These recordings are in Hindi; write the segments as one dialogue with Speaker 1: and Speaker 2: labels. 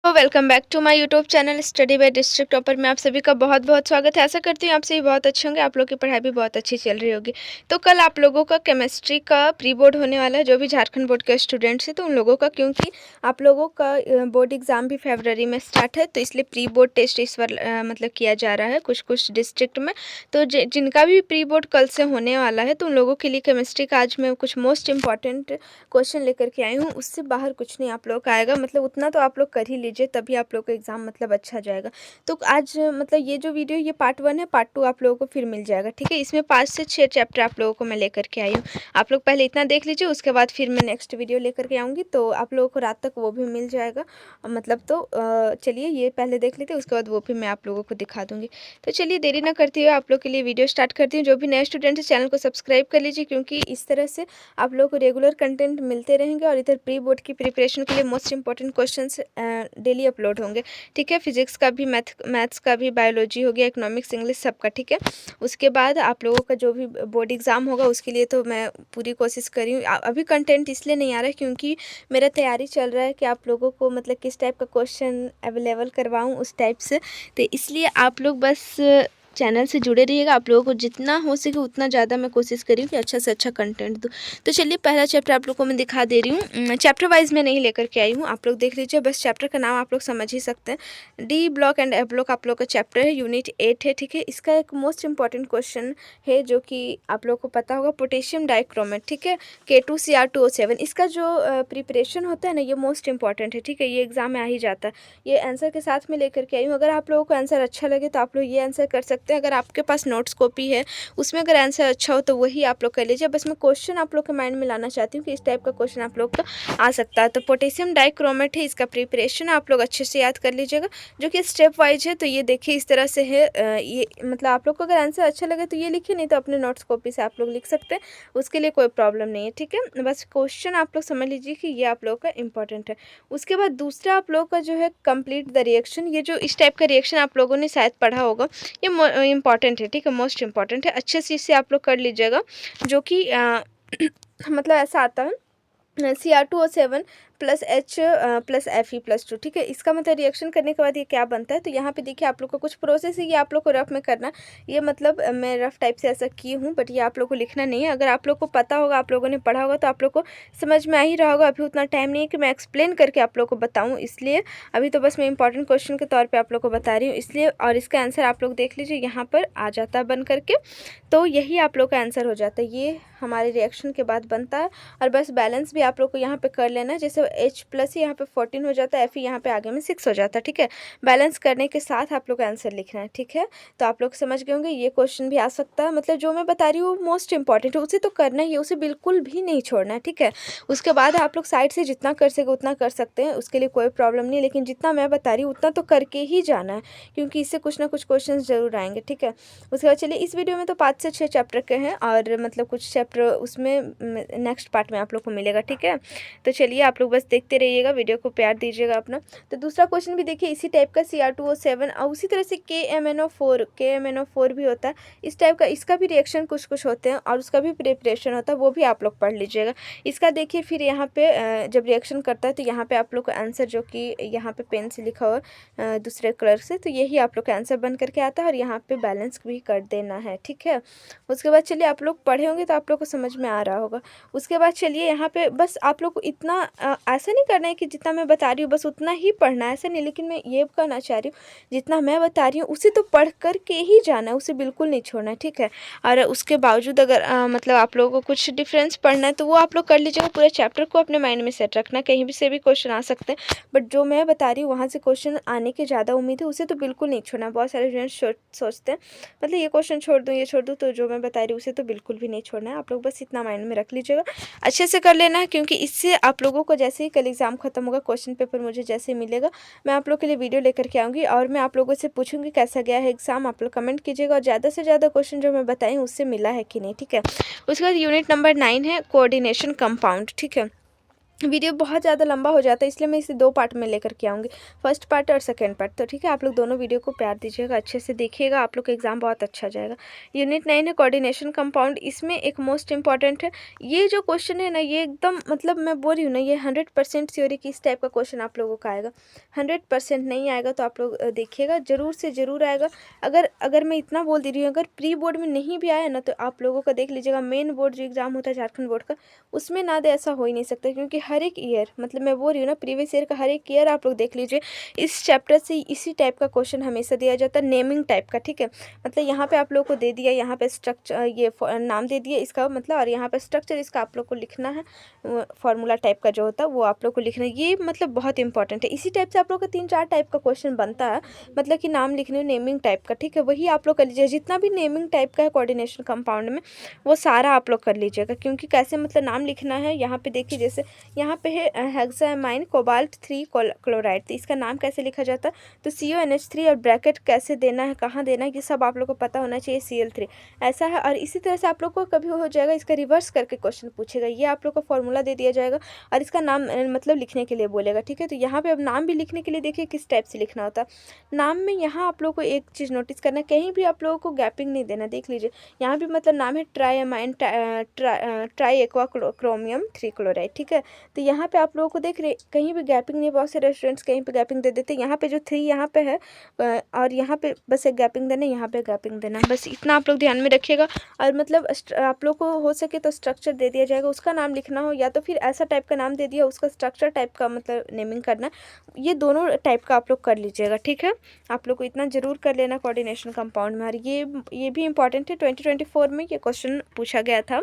Speaker 1: Welcome back to my YouTube channel study by district topper में आप सभी का बहुत बहुत स्वागत है। आशा करती हूँ आप सभी बहुत अच्छे होंगे, आप लोग की पढ़ाई भी बहुत अच्छी चल रही होगी। तो कल आप लोगों का केमिस्ट्री का प्री बोर्ड होने वाला है, जो भी झारखंड बोर्ड के स्टूडेंट्स हैं तो उन लोगों का, क्योंकि आप लोगों का बोर्ड एग्ज़ाम भी फरवरी में स्टार्ट है, तो इसलिए प्री बोर्ड टेस्ट इस बार मतलब किया जा रहा है कुछ कुछ डिस्ट्रिक्ट में। तो जिनका भी प्री बोर्ड कल से होने वाला है तो उन लोगों के लिए केमिस्ट्री का आज मैं कुछ मोस्ट इंपॉर्टेंट क्वेश्चन लेकर के आई हूँ। उससे बाहर कुछ नहीं आप लोग का आएगा, मतलब उतना तो आप लोग कर ही लीजिए, तभी आप लोग का एग्ज़ाम मतलब अच्छा जाएगा। तो आज मतलब ये जो वीडियो ये पार्ट 1 है, पार्ट 2 आप लोगों को फिर मिल जाएगा, ठीक है। इसमें 5 से 6 चैप्टर आप लोगों को मैं लेकर के आई हूँ। आप लोग पहले इतना देख लीजिए, उसके बाद फिर मैं नेक्स्ट वीडियो लेकर के आऊँगी, तो आप लोगों को रात तक वो भी मिल जाएगा। मतलब तो चलिए ये पहले देख लेते हैं, उसके बाद वो भी मैं आप लोगों को दिखा दूँगी। तो चलिए देरी ना करती हुए आप लोग के लिए वीडियो स्टार्ट करती हूँ। जो भी नए स्टूडेंट है चैनल को सब्सक्राइब कर लीजिए, क्योंकि इस तरह से आप लोगों को रेगुलर कंटेंट मिलते रहेंगे और इधर प्री बोर्ड की प्रिपरेशन के लिए most important questions daily upload होंगे, ठीक है। फिजिक्स का भी, मैथ्स का भी, बायोलॉजी हो गया, इकोनॉमिक्स, इंग्लिश, सबका, ठीक है। उसके बाद आप लोगों का जो भी बोर्ड एग्ज़ाम होगा उसके लिए तो मैं पूरी कोशिश करी हूँ। अभी कंटेंट इसलिए नहीं आ रहा है क्योंकि मेरा तैयारी चल रहा है कि आप लोगों को मतलब किस टाइप का क्वेश्चन अवेलेबल करवाऊँ उस टाइप से। तो इसलिए आप लोग बस चैनल से जुड़े रहिएगा। आप लोगों को जितना हो सके उतना ज़्यादा मैं कोशिश करी हूँ कि अच्छा से अच्छा कंटेंट दूँ। तो चलिए पहला चैप्टर आप लोग को मैं दिखा दे रही हूँ। चैप्टर वाइज मैं नहीं लेकर के आई हूँ, आप लोग देख लीजिए, बस चैप्टर का नाम आप लोग समझ ही सकते हैं। D block and F block आप लोग का चैप्टर है, यूनिट 8 है, ठीक है। इसका एक मोस्ट इंपॉर्टेंट क्वेश्चन है जो कि आप लोग को पता होगा, पोटेशियम डाइक्रोमेट, ठीक है, K2Cr2O7। इसका जो प्रिपरेशन होता है ना, ये मोस्ट इंपॉर्टेंट है, ठीक है। ये एग्जाम में आ ही जाता है, ये आंसर के साथ में लेकर के आई हूँ। अगर आप लोगों को आंसर अच्छा लगे तो आप लोग ये आंसर कर सकते हैं। अगर आपके पास नोट्स कॉपी है उसमें अगर आंसर अच्छा हो तो वही आप लोग कर लीजिए। बस मैं क्वेश्चन आप लोग के माइंड में लाना चाहती हूँ कि इस टाइप का क्वेश्चन आप लोग का आ सकता है। तो पोटेशियम डाइक्रोमेट है, इसका प्रिपरेशन आप लोग अच्छे से याद कर लीजिएगा, जो कि स्टेप वाइज है। तो ये देखिए इस तरह से है। ये मतलब आप लोग को अगर आंसर अच्छा लगे तो ये लिखिए, नहीं तो अपने नोट्स कॉपी से आप लोग लिख सकते हैं, उसके लिए कोई प्रॉब्लम नहीं है, ठीक है। बस क्वेश्चन आप लोग समझ लीजिए कि ये आप लोग का इंपॉर्टेंट है। उसके बाद दूसरा आप लोग का जो है कंप्लीट द रिएक्शन। ये जो इस टाइप का रिएक्शन आप लोगों ने शायद पढ़ा होगा, ये इंपॉर्टेंट है, ठीक है, मोस्ट इंपॉर्टेंट है। अच्छे से इसे आप लोग कर लीजिएगा, जो कि मतलब ऐसा आता है Cr2O7 plus H plus Fe+2, ठीक है। इसका मतलब रिएक्शन करने के बाद ये क्या बनता है। तो यहाँ पे देखिए आप लोग को कुछ प्रोसेस है, ये आप लोग को रफ में करना। ये मतलब मैं रफ टाइप से ऐसा की हूँ, बट ये आप लोग को लिखना नहीं है। अगर आप लोग को पता होगा, आप लोगों ने पढ़ा होगा, तो आप लोग को समझ में आ ही रहा होगा। अभी उतना टाइम नहीं है कि मैं एक्सप्लेन करके आप लोग को बताऊँ, इसलिए अभी तो बस मैं इंपॉर्टेंट क्वेश्चन के तौर पर आप लोग को बता रही हूँ, इसलिए। और इसका आंसर आप लोग देख लीजिए, यहाँ पर आ जाता है बन करके, तो यही आप लोग का आंसर हो जाता है। ये हमारे रिएक्शन के बाद बनता है। और बस बैलेंस भी आप लोग को यहाँ पे कर लेना है, जैसे H प्लस यहाँ पे 14 हो जाता है, Fe यहाँ पे आगे में 6 हो जाता है, ठीक है। बैलेंस करने के साथ आप लोग आंसर लिखना है, ठीक है। तो आप लोग समझ गए होंगे, ये क्वेश्चन भी आ सकता है। मतलब जो मैं बता रही हूँ वो मोस्ट इंपॉर्टेंट है, उसे तो करना ही है, उसे बिल्कुल भी नहीं छोड़ना है, ठीक है। उसके बाद आप लोग साइड से जितना कर सके उतना कर सकते हैं, उसके लिए कोई प्रॉब्लम नहीं, लेकिन जितना मैं बता रही हूँ उतना तो करके ही जाना है, क्योंकि इससे कुछ ना कुछ क्वेश्चन जरूर आएंगे, ठीक है। उसके बाद चलिए, इस वीडियो में तो 5 से 6 चैप्टर के हैं, और मतलब कुछ चैप्टर उसमें नेक्स्ट पार्ट में आप लोग को मिलेगा, ठीक है। तो चलिए आप लोग बस देखते रहिएगा, वीडियो को प्यार दीजिएगा अपना। तो दूसरा क्वेश्चन भी देखिए इसी टाइप का, Cr2O7 और उसी तरह से KMnO4 भी होता है इस टाइप का। इसका भी रिएक्शन कुछ कुछ होते हैं और उसका भी प्रिपरेशन होता है, वो भी आप लोग पढ़ लीजिएगा। इसका देखिए फिर यहाँ पे जब रिएक्शन करता है तो यहाँ पे आप लोग का आंसर, जो कि यहाँ पे पेन से लिखा हुआ दूसरे कलर से, तो यही आप लोग का आंसर बन करके आता है, और यहाँ पे बैलेंस भी कर देना है, ठीक है। उसके बाद चलिए, आप लोग पढ़े होंगे तो आप लोग को समझ में आ रहा होगा। उसके बाद चलिए यहाँ पे बस आप लोग को इतना ऐसा नहीं करना है कि जितना मैं बता रही हूँ बस उतना ही पढ़ना है, ऐसा नहीं। लेकिन मैं ये कहना चाह रही हूँ, जितना मैं बता रही हूँ उसे तो पढ़ कर के ही जाना है, उसे बिल्कुल नहीं छोड़ना है, ठीक है। और उसके बावजूद अगर मतलब आप लोगों को कुछ डिफरेंस पढ़ना है तो वो आप लोग कर लीजिएगा। पूरे चैप्टर को अपने माइंड में सेट रखना, कहीं भी से भी क्वेश्चन आ सकते हैं, बट जो मैं बता रही हूँ वहाँ से क्वेश्चन आने की ज़्यादा उम्मीद है, उसे तो बिल्कुल नहीं छोड़ना। बहुत सारे स्टूडेंट्स सोचते हैं मतलब ये क्वेश्चन छोड़ दूँ, ये छोड़ दूँ, तो जो मैं बता रही हूँ उसे तो बिल्कुल भी नहीं छोड़ना है। आप लोग बस इतना माइंड में रख लीजिएगा, अच्छे से कर लेना है, क्योंकि इससे आप लोगों को जैसे ही कल एग्ज़ाम खत्म होगा, क्वेश्चन पेपर मुझे जैसे ही मिलेगा, मैं आप लोग के लिए वीडियो लेकर के आऊँगी और मैं आप लोगों से पूछूंगी कैसा गया है एग्ज़ाम। आप लोग कमेंट कीजिएगा, और ज़्यादा से ज़्यादा क्वेश्चन जो मैं बताई हूँ उससे मिला है कि नहीं, ठीक है। उसके बाद यूनिट नंबर 9 है कोऑर्डिनेशन कंपाउंड, ठीक है। वीडियो बहुत ज़्यादा लंबा हो जाता है, इसलिए मैं इसे 2 पार्ट में लेकर के आऊँगी, फर्स्ट पार्ट और सेकंड पार्ट। तो ठीक है, आप लोग दोनों वीडियो को प्यार दीजिएगा, अच्छे से देखिएगा, आप लोग का एग्ज़ाम बहुत अच्छा जाएगा। यूनिट 9 है कोऑर्डिनेशन कंपाउंड, इसमें एक मोस्ट इम्पॉर्टेंट है। ये जो क्वेश्चन है ना, ये एकदम मतलब मैं बोल रही हूँ ना, ये 100% थ्योरी की इस टाइप का क्वेश्चन आप लोगों का आएगा। 100% नहीं आएगा तो आप लोग देखिएगा, ज़रूर से ज़रूर आएगा। अगर अगर मैं इतना बोल दे रही हूँ, अगर प्री बोर्ड में नहीं भी आया ना, तो आप लोगों का देख लीजिएगा, मेन बोर्ड जो एग्ज़ाम होता है झारखंड बोर्ड का, उसमें ना दे ऐसा हो ही नहीं सकता, क्योंकि हर एक ईयर, मतलब मैं बोल रही हूँ ना, प्रीवियस ईयर का हर एक ईयर आप लोग देख लीजिए, इस चैप्टर से इसी टाइप का क्वेश्चन हमेशा दिया जाता है, नेमिंग टाइप का। ठीक है, मतलब यहाँ पे आप लोग को दे दिया, यहाँ पे स्ट्रक्चर, ये नाम दे दिया इसका मतलब, और यहाँ पे स्ट्रक्चर इसका आप लोग को लिखना है, फार्मूला टाइप का जो होता है वो आप लोग को लिखना है। ये मतलब बहुत इंपॉर्टेंट है, इसी टाइप से आप लोग का 3-4 टाइप का क्वेश्चन बनता है, मतलब कि नाम लिखने नेमिंग टाइप का। ठीक है, वही आप लोग कर लीजिए, जितना भी नेमिंग टाइप का है कोऑर्डिनेशन कंपाउंड में, वो सारा आप लोग कर लीजिएगा। क्योंकि कैसे मतलब नाम लिखना है, यहाँ पे देखिए, जैसे यहाँ पे है हेक्सामाइन कोबाल्ट 3 क्लोराइड, तो इसका नाम कैसे लिखा जाता है, तो CONH3, और ब्रैकेट कैसे देना है, कहाँ देना है, ये सब आप लोग को पता होना चाहिए, Cl3 ऐसा है। और इसी तरह से आप लोग को कभी हो जाएगा, इसका रिवर्स करके क्वेश्चन पूछेगा, ये आप लोग को फॉर्मूला दे दिया जाएगा, और इसका नाम मतलब लिखने के लिए बोलेगा। ठीक है, तो यहाँ पे अब नाम भी लिखने के लिए देखिए किस टाइप से लिखना होता है। नाम में यहाँ आप लोग को एक चीज़ नोटिस करना है, कहीं भी आप लोगों को गैपिंग नहीं देना। देख लीजिए, यहाँ भी मतलब नाम है ट्राइअमाइन ट्राई एक्वा क्रोमियम 3 क्लोराइड। ठीक है, तो यहाँ पे आप लोगों को देख रहे कहीं भी गैपिंग नहीं, बहुत से रेस्टोरेंट्स कहीं पे गैपिंग दे देते हैं। यहाँ पे जो 3 यहाँ पे है, और यहाँ पे बस एक गैपिंग देना, यहाँ पे गैपिंग देना, बस इतना आप लोग ध्यान में रखिएगा। और मतलब आप लोग को हो सके तो स्ट्रक्चर दे दिया जाएगा, उसका नाम लिखना हो, या तो फिर ऐसा टाइप का नाम दे दिया, उसका स्ट्रक्चर टाइप का मतलब नेमिंग करना, ये दोनों टाइप का आप लोग कर लीजिएगा। ठीक है, आप लोग को इतना ज़रूर कर लेना कोऑर्डिनेशन कंपाउंड में। और ये भी इंपॉर्टेंट है, 2024 में ये क्वेश्चन पूछा गया था,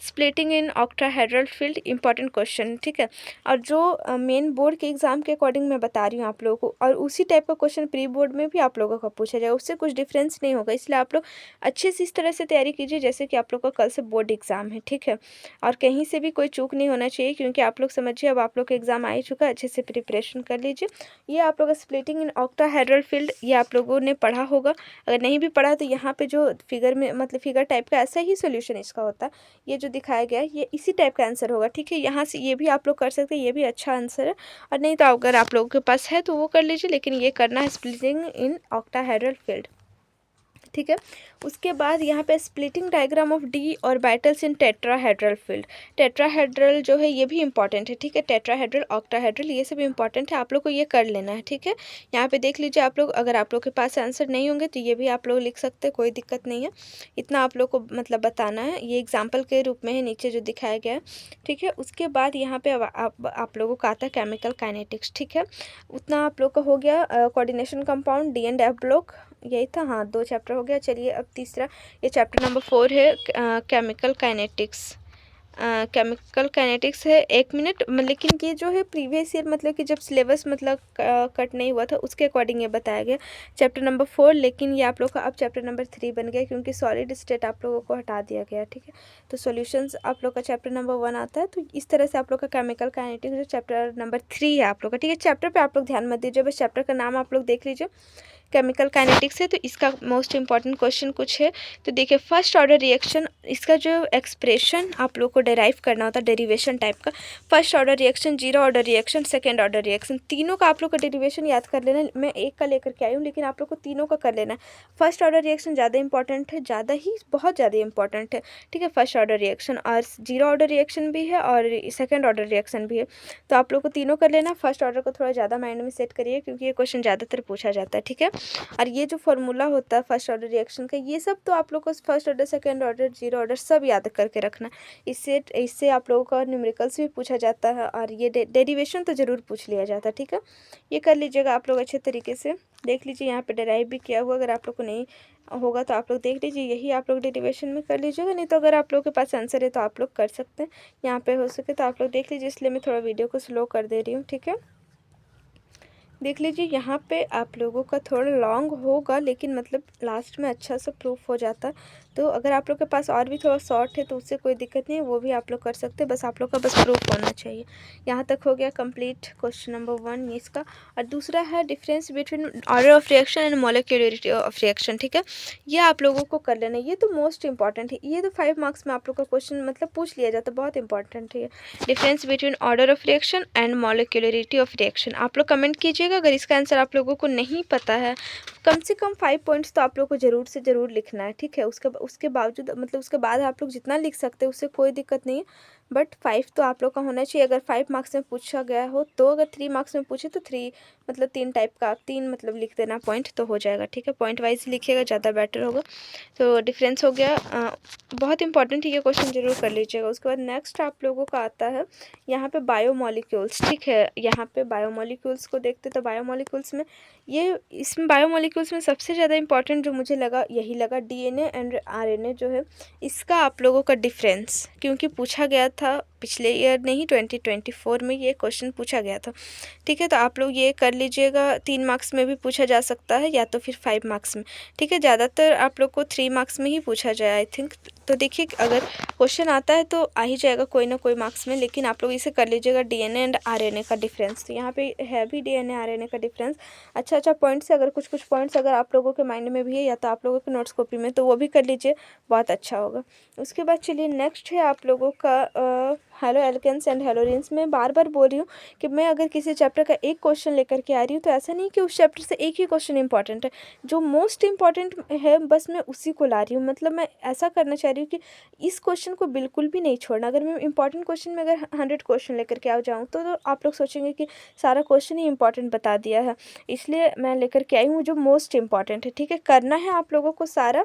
Speaker 1: splitting in octahedral field, important question. ठीक है, और जो मेन बोर्ड के एग्जाम के अकॉर्डिंग मैं बता रही हूँ आप लोगों को, और उसी टाइप का क्वेश्चन प्री बोर्ड में भी आप लोगों का पूछा जाएगा, उससे कुछ डिफरेंस नहीं होगा। इसलिए आप लोग अच्छे से इस तरह से तैयारी कीजिए जैसे कि आप लोग का कल से बोर्ड एग्जाम है। ठीक है, और कहीं से भी कोई चूक नहीं होना चाहिए, क्योंकि आप लोग समझिए अब आप लोग का एग्जाम आ ही चुका है, अच्छे से प्रिपरेशन कर लीजिए। ये आप लोग स्प्लिटिंग इन ऑक्टाहेड्रल फील्ड, ये आप लोगों ने पढ़ा होगा, अगर नहीं भी पढ़ा तो यहाँ पे जो फिगर में मतलब फिगर टाइप का ऐसा ही सोल्यूशन इसका होता है, ये जो दिखाया गया है ये इसी टाइप का आंसर होगा। ठीक है, यहाँ से ये भी आप लोग कर सकते हैं, ये भी अच्छा आंसर है। और नहीं तो अगर आप लोगों के पास है तो वो कर लीजिए, लेकिन ये करना है स्प्लिटिंग इन ऑक्टाहेड्रल फील्ड। ठीक है, उसके बाद यहाँ पे splitting diagram of D orbitals in tetrahedral field. Tetrahedral जो है ये भी इंपॉर्टेंट है। ठीक है, टेट्राहेड्रल, ऑक्टाहेड्रल, ये सब इंपॉर्टेंट है, आप लोग को ये कर लेना है। ठीक है, यहाँ पे देख लीजिए आप लोग, अगर आप लोग के पास आंसर नहीं होंगे तो ये भी आप लोग लिख सकते हैं, कोई दिक्कत नहीं है। इतना आप लोग को मतलब बताना है, ये एग्जाम्पल के रूप में है नीचे जो दिखाया गया है। ठीक है, उसके बाद यहाँ पे आप लोगों का आता है केमिकल काइनेटिक्स। ठीक है, उतना आप लोग का हो गया। Coordination compound, D and F block, यही था। हाँ, 2 चैप्टर हो गया। चलिए अब तीसरा, ये चैप्टर नंबर 4 है, केमिकल काइनेटिक्स। केमिकल काइनेटिक्स है, 1 मिनट। लेकिन ये जो है प्रीवियस ईयर मतलब कि जब सिलेबस मतलब कट नहीं हुआ था उसके अकॉर्डिंग ये बताया गया, चैप्टर नंबर 4। लेकिन ये आप लोग का अब चैप्टर नंबर 3 बन गया, क्योंकि सॉलिड स्टेट आप लोगों को हटा दिया गया। ठीक है, तो सॉल्यूशंस आप लोग का चैप्टर नंबर 1 आता है। तो इस तरह से आप लोग का केमिकल काइनेटिक्स जो चैप्टर नंबर 3 है आप लोग का। ठीक है, चैप्टर पे आप लोग ध्यान मत दीजिए, बस चैप्टर का नाम आप लोग देख लीजिए, केमिकल काइनेटिक्स है। तो इसका मोस्ट इंपॉर्टेंट क्वेश्चन कुछ है, तो देखिए फर्स्ट ऑर्डर रिएक्शन, इसका जो एक्सप्रेशन आप लोग को डेराइव करना होता है, डेरिवेशन टाइप का। First order reaction, zero order reaction, second order reaction, तीनों का आप लोग का डेरिवेशन याद कर लेना। मैं एक का लेकर के आई हूँ, लेकिन आप लोग को तीनों का कर लेना है। फर्स्ट ऑर्डर रिएक्शन ज़्यादा इंपॉर्टेंट है, ज़्यादा ही बहुत ज़्यादा इंपॉर्टेंट है। ठीक है, फर्स्ट ऑर्डर रिएक्शन, और जीरो ऑर्डर रिएक्शन भी है और सेकेंड ऑर्डर रिएक्शन भी है, तो आप लोग को तीनों कर लेना। फर्स्ट ऑर्डर को थोड़ा ज़्यादा माइंड में सेट करिए, क्योंकि ये क्वेश्चन ज़्यादातर पूछा जाता है। ठीक है, और ये जो फॉर्मूला होता है फर्स्ट ऑर्डर रिएक्शन का, ये सब तो आप लोग को first order, second order, zero order सब याद करके रखना। इससे आप लोगों का न्यूमेरिकल्स भी पूछा जाता है, और ये डेरिवेशन तो ज़रूर पूछ लिया जाता है। ठीक है, ये कर लीजिएगा आप लोग अच्छे तरीके से। देख लीजिए यहाँ पे डेराइव भी किया हुआ, अगर आप लोग को नहीं होगा तो आप लोग देख लीजिए, यही आप लोग डेरिवेशन में कर लीजिएगा। नहीं तो अगर आप लोगों के पास आंसर है तो आप लोग कर सकते हैं, यहाँ पे हो सके तो आप लोग देख लीजिए। इसलिए मैं थोड़ा वीडियो को स्लो कर दे रही हूँ। ठीक है, देख लीजिए यहाँ पे आप लोगों का थोड़ा लॉन्ग होगा, लेकिन मतलब लास्ट में अच्छा सा प्रूफ हो जाता है। तो अगर आप लोग के पास और भी थोड़ा शॉर्ट है तो उससे कोई दिक्कत नहीं है, वो भी आप लोग कर सकते हैं, बस आप लोग का बस प्रूफ होना चाहिए। यहाँ तक हो गया कंप्लीट क्वेश्चन नंबर 1 इसका। और दूसरा है difference between order of reaction and molecularity of reaction, ठीक है। ये आप लोगों को कर लेना है, ये तो मोस्ट इंपॉर्टेंट है, ये तो 5 मार्क्स में आप लोग का क्वेश्चन मतलब पूछ लिया जाता है, बहुत इंपॉर्टेंट है। Difference between order of reaction and molecularity of reaction आप लोग कमेंट कीजिएगा अगर इसका आंसर आप लोगों को नहीं पता है। कम से कम 5 पॉइंट्स तो आप लोग को ज़रूर से ज़रूर लिखना है, ठीक है। उसके बावजूद मतलब उसके बाद आप लोग जितना लिख सकते हैं उससे कोई दिक्कत नहीं है, बट 5 तो आप लोग का होना चाहिए। अगर 5 मार्क्स में पूछा गया हो तो, अगर 3 मार्क्स में पूछे तो 3 मतलब 3 टाइप का आप 3 मतलब लिख देना पॉइंट तो हो जाएगा, ठीक है। पॉइंट वाइज लिखिएगा, ज़्यादा बेटर होगा। तो डिफरेंस हो गया, बहुत इंपॉर्टेंट है ये क्वेश्चन, जरूर कर लीजिएगा। उसके बाद नेक्स्ट आप लोगों का आता है यहाँ पे बायोमोलिक्यूल्स, ठीक है। यहाँ पे बायोमोलिक्यूल्स को देखते तो बायोमोलिक्यूल्स में इसमें बायोमोलिक्यूल्स में सबसे ज़्यादा इंपॉर्टेंट जो मुझे लगा यही लगा, डीएनए एंड आरएनए जो है इसका आप लोगों का डिफरेंस, क्योंकि पूछा गया था पिछले ईयर नहीं 2024 में ये क्वेश्चन पूछा गया था, ठीक है। तो आप लोग ये कर लीजिएगा, 3 मार्क्स में भी पूछा जा सकता है या तो फिर 5 मार्क्स में, ठीक है। ज़्यादातर आप लोग को 3 मार्क्स में ही पूछा जाए आई थिंक। तो देखिए अगर क्वेश्चन आता है तो आ ही जाएगा कोई ना कोई मार्क्स में, लेकिन आप लोग इसे कर लीजिएगा डीएनए एंड आरएनए का डिफरेंस। तो यहाँ पे है भी डीएनए आरएनए का डिफरेंस, अच्छा पॉइंट्स है। अगर कुछ पॉइंट्स अगर आप लोगों के माइंड में भी है या तो आप लोगों के नोट्स कॉपी में, तो वो भी कर लीजिए, बहुत अच्छा होगा। उसके बाद चलिए नेक्स्ट है आप लोगों का हेलो एल्केन्स एंड हेलोरिन्स। मैं बार बार बोल रही हूँ कि मैं अगर किसी चैप्टर का एक क्वेश्चन लेकर के आ रही हूँ तो ऐसा नहीं कि उस चैप्टर से एक ही क्वेश्चन इंपॉर्टेंट है, जो मोस्ट इंपॉर्टेंट है बस मैं उसी को ला रही हूँ। मतलब मैं ऐसा करना चाह रही हूँ कि इस क्वेश्चन को बिल्कुल भी नहीं छोड़ना। अगर मैं इंपॉर्टेंट क्वेश्चन में अगर 100 क्वेश्चन लेकर के आ जाऊँ तो आप लोग सोचेंगे कि सारा क्वेश्चन ही इंपॉर्टेंट बता दिया है, इसलिए मैं लेकर के आई हूँ जो मोस्ट इंपॉर्टेंट है, ठीक है। करना है आप लोगों को सारा,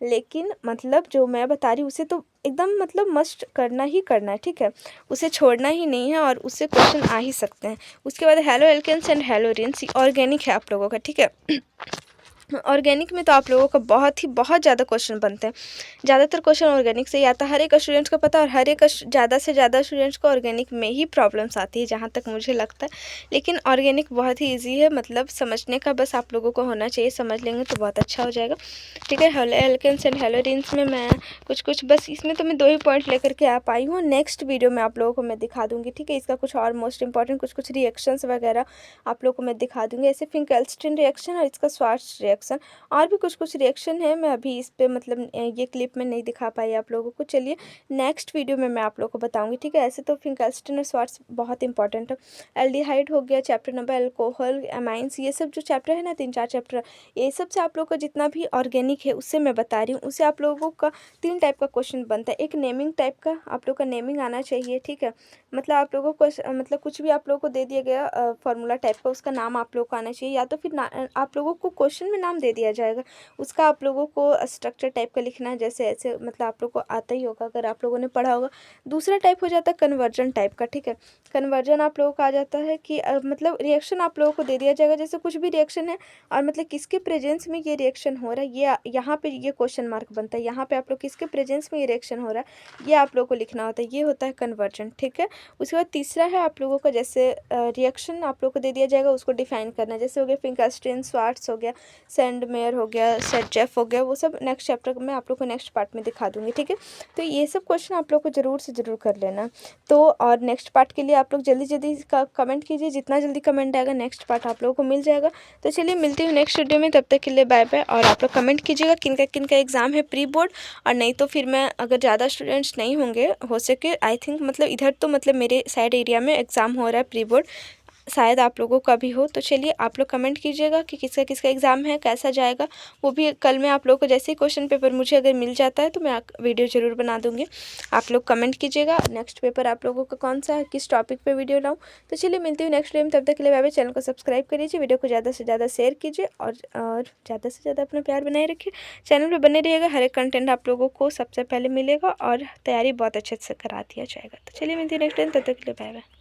Speaker 1: लेकिन मतलब जो मैं बता रही हूँ उसे तो एकदम मतलब मस्ट करना ही करना है, ठीक है। उसे छोड़ना ही नहीं है और उससे क्वेश्चन आ ही सकते हैं। उसके बाद हेलो एल्केन्स एंड हेलोरिन्स ऑर्गेनिक है आप लोगों का, ठीक है। ऑर्गेनिक में तो आप लोगों का बहुत ज़्यादा क्वेश्चन बनते हैं, ज़्यादातर क्वेश्चन ऑर्गेनिक से ही आता है। हर एक स्टूडेंट्स को पता है, और हर एक ज़्यादा से ज़्यादा स्टूडेंट्स को ऑर्गेनिक में ही प्रॉब्लम्स आती है जहाँ तक मुझे लगता है। लेकिन ऑर्गेनिक बहुत ही ईजी है, मतलब समझने का बस आप लोगों को होना चाहिए, समझ लेंगे तो बहुत अच्छा हो जाएगा, ठीक है। हेलो एल्केन्स एंड हेलोरिन्स में मैं कुछ बस इसमें तो मैं 2 ही पॉइंट लेकर के आ पाई हूँ। नेक्स्ट वीडियो में आप लोगों को मैं दिखा दूँगी, ठीक है। इसका कुछ और मोस्ट इंपॉर्टेंट कुछ रिएक्शंस वगैरह आप लोगों को मैं दिखा दूँगी, ऐसे फिंकेल्स्टीन रिएक्शन और इसका स्वार्ट्ज रिएक्शन, और भी कुछ रिएक्शन है। मैं अभी इस पे मतलब ये क्लिप में नहीं दिखा पाई आप लोगों को, चलिए नेक्स्ट वीडियो में मैं आप लोगों को बताऊंगी, ठीक है। ऐसे तो फिंकेल्स्टीन और स्वार्ट्ज बहुत इंपॉर्टेंट है। एल्डिहाइड हो गया चैप्टर नंबर, अल्कोहल, एमाइंस, ये सब जो चैप्टर है ना 3-4 चैप्टर, ये सब से आप लोगों को जितना भी ऑर्गेनिक है उससे मैं बता रही हूँ, उससे आप लोगों का 3 टाइप का क्वेश्चन बनता है। एक नेमिंग टाइप का, आप लोग का नेमिंग आना चाहिए, ठीक है। मतलब आप लोगों को मतलब कुछ भी आप लोगों को दे दिया गया फार्मूला टाइप का, उसका नाम आप लोग को आना चाहिए, या तो फिर आप लोगों को क्वेश्चन में नाम दे दिया जाएगा, उसका आप लोगों को स्ट्रक्चर टाइप का लिखना है, जैसे ऐसे मतलब आप लोग को आता ही होगा अगर आप लोगों ने पढ़ा होगा। दूसरा टाइप हो जाता है कन्वर्जन टाइप का, ठीक है। कन्वर्जन आप लोगों का आ जाता है कि मतलब रिएक्शन आप लोगों को दे दिया जाएगा, जैसे कुछ भी रिएक्शन है और मतलब किसके प्रेजेंस में ये रिएक्शन हो रहा है, ये यहाँ पे ये क्वेश्चन मार्क बनता है, यहाँ पे आप लोग किसके प्रेजेंस में ये रिएक्शन हो रहा है ये आप लोग को लिखना होता है, ये होता है कन्वर्जन, ठीक है। उसके बाद तीसरा है आप लोगों का, जैसे रिएक्शन आप लोग को दे दिया जाएगा उसको डिफाइन करना, जैसे हो गया फिंकेल्स्टीन, स्वार्ट्ज हो गया, सेंडमेयर हो गया, सेटजेफ हो गया, वो सब नेक्स्ट चैप्टर में आप लोग को नेक्स्ट पार्ट में दिखा दूंगी, ठीक है। तो ये सब क्वेश्चन आप लोग को ज़रूर से ज़रूर कर लेना। तो और नेक्स्ट पार्ट के लिए आप लोग जल्दी जल्दी कमेंट कीजिए, जितना जल्दी कमेंट आएगा नेक्स्ट पार्ट आप लोगों को मिल जाएगा। तो चलिए मिलती हूँ नेक्स्ट वीडियो में, तब तक के लिए बाय बाय। और आप लोग कमेंट कीजिएगा किन का एग्ज़ाम है प्री बोर्ड, और नहीं तो फिर मैं अगर ज़्यादा स्टूडेंट्स नहीं होंगे हो सके आई थिंक, मतलब इधर तो मतलब मेरे साइड एरिया में एग्ज़ाम हो रहा है प्री बोर्ड, शायद आप लोगों का भी हो। तो चलिए आप लोग कमेंट कीजिएगा कि किसका किसका एग्ज़ाम है, कैसा जाएगा, वो भी कल मैं आप लोगों को जैसे ही क्वेश्चन पेपर मुझे अगर मिल जाता है तो मैं वीडियो ज़रूर बना दूँगी। आप लोग कमेंट कीजिएगा नेक्स्ट पेपर आप लोगों का कौन सा है, किस टॉपिक पे वीडियो लाऊं। तो चलिए मिलती हूँ नेक्स्ट वीडियो में, तब तक के लिए बाय बाय। चैनल को सब्सक्राइब करिए, वीडियो को ज़्यादा से ज़्यादा शेयर कीजिए और ज़्यादा से ज़्यादा अपना प्यार बनाए रखिए। चैनल पर बने रहिएगा, हर एक कंटेंट आप लोगों को सबसे पहले मिलेगा और तैयारी बहुत अच्छे से करा दिया जाएगा। तो चलिए मिलती है नेक्स्ट टाइम, तब तक के लिए बाय बाय।